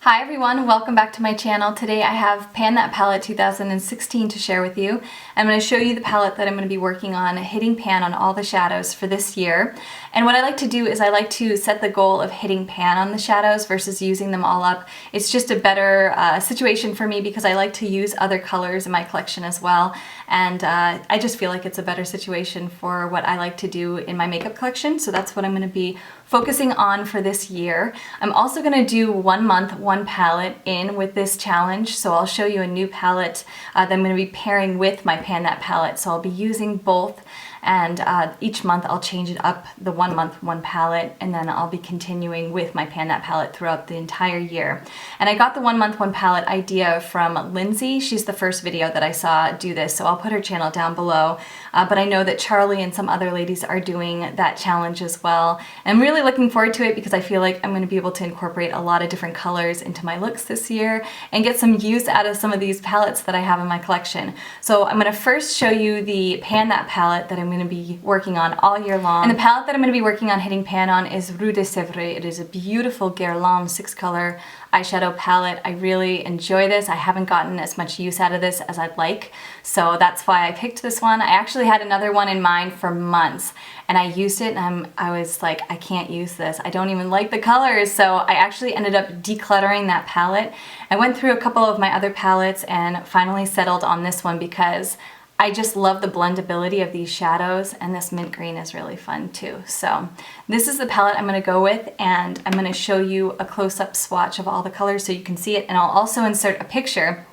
Hi everyone, welcome back to my channel. Today I have Pan That Palette 2016 to share with you. I'm going to show you the palette that I'm going to be working on, hitting pan on all the shadows for this year. And what I like to do is I like to set the goal of hitting pan on the shadows versus using them all up. It's just a better situation for me because I like to use other colors in my collection as well. And I just feel like it's a better situation for what I like to do in my makeup collection. So that's what I'm going to be focusing on for this year. I'm also going to do 1 month, 1 palette in with this challenge. So I'll show you a new palette that I'm going to be pairing with my Pan That palette. So I'll be using both, and each month I'll change it up, the 1 month, 1 palette, and then I'll be continuing with my Pan That palette throughout the entire year. And I got the 1 month, 1 palette idea from Lindsay. She's the first video that I saw do this, so I'll put her channel down below. But I know that Charlie and some other ladies are doing that challenge as well. And I'm really looking forward to it because I feel like I'm going to be able to incorporate a lot of different colors into my looks this year and get some use out of some of these palettes that I have in my collection. So I'm going to first show you the Pan That palette that I'm going to be working on all year long. And the palette that I'm going to be working on hitting pan on is Rue de Sevres. It is a beautiful Guerlain 6-color eyeshadow palette. I really enjoy this. I haven't gotten as much use out of this as I'd like, so that's why I picked this one. I actually had another one in mind for months, and I used it and I was like, I can't use this. I don't even like the colors, so I actually ended up decluttering that palette. I went through a couple of my other palettes and finally settled on this one because I just love the blendability of these shadows, and this mint green is really fun too. So this is the palette I'm going to go with, and I'm going to show you a close-up swatch of all the colors so you can see it, and I'll also insert a picture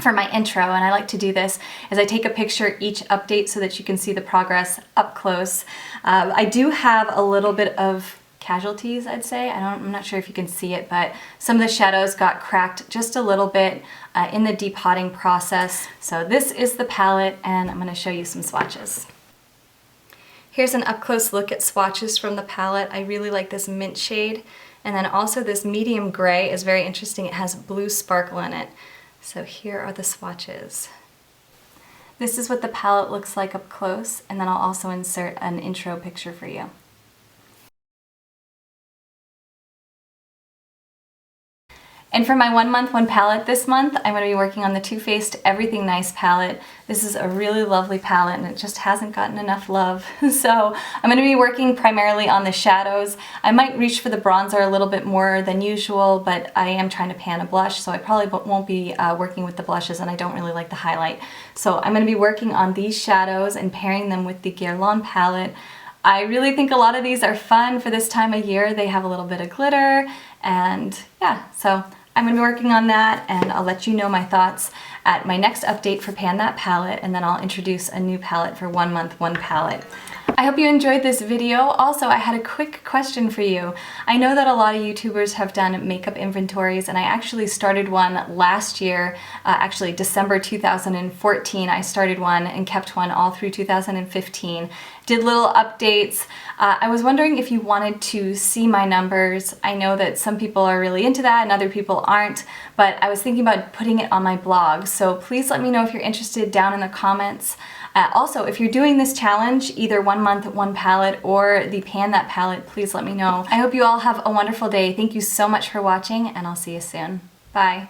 for my intro. And I like to do this as I take a picture each update so that you can see the progress up close. I do have a little bit of casualties, I'd say. I'm not sure if you can see it, but some of the shadows got cracked just a little bit in the depotting process. So this is the palette, and I'm going to show you some swatches. Here's an up-close look at swatches from the palette. I really like this mint shade, and then also this medium gray is very interesting. It has blue sparkle in it. So here are the swatches. This is what the palette looks like up close, and then I'll also insert an intro picture for you. And for my 1 month, 1 palette this month, I'm going to be working on the Too Faced Everything Nice palette. This is a really lovely palette, and it just hasn't gotten enough love. So I'm going to be working primarily on the shadows. I might reach for the bronzer a little bit more than usual, but I am trying to pan a blush, so I probably won't be working with the blushes, and I don't really like the highlight. So I'm going to be working on these shadows and pairing them with the Guerlain palette. I really think a lot of these are fun for this time of year. They have a little bit of glitter, and yeah, so I'm going to be working on that, and I'll let you know my thoughts at my next update for Pan That palette, and then I'll introduce a new palette for 1 month, 1 palette. I hope you enjoyed this video. Also, I had a quick question for you. I know that a lot of YouTubers have done makeup inventories, and I actually started one last year, actually December 2014. I started one and kept one all through 2015. Did little updates. I was wondering if you wanted to see my numbers. I know that some people are really into that and other people aren't, but I was thinking about putting it on my blog. So please let me know if you're interested down in the comments. Also, if you're doing this challenge, either 1 month, 1 palette or the Pan That palette, please let me know. I hope you all have a wonderful day. Thank you so much for watching, and I'll see you soon. Bye.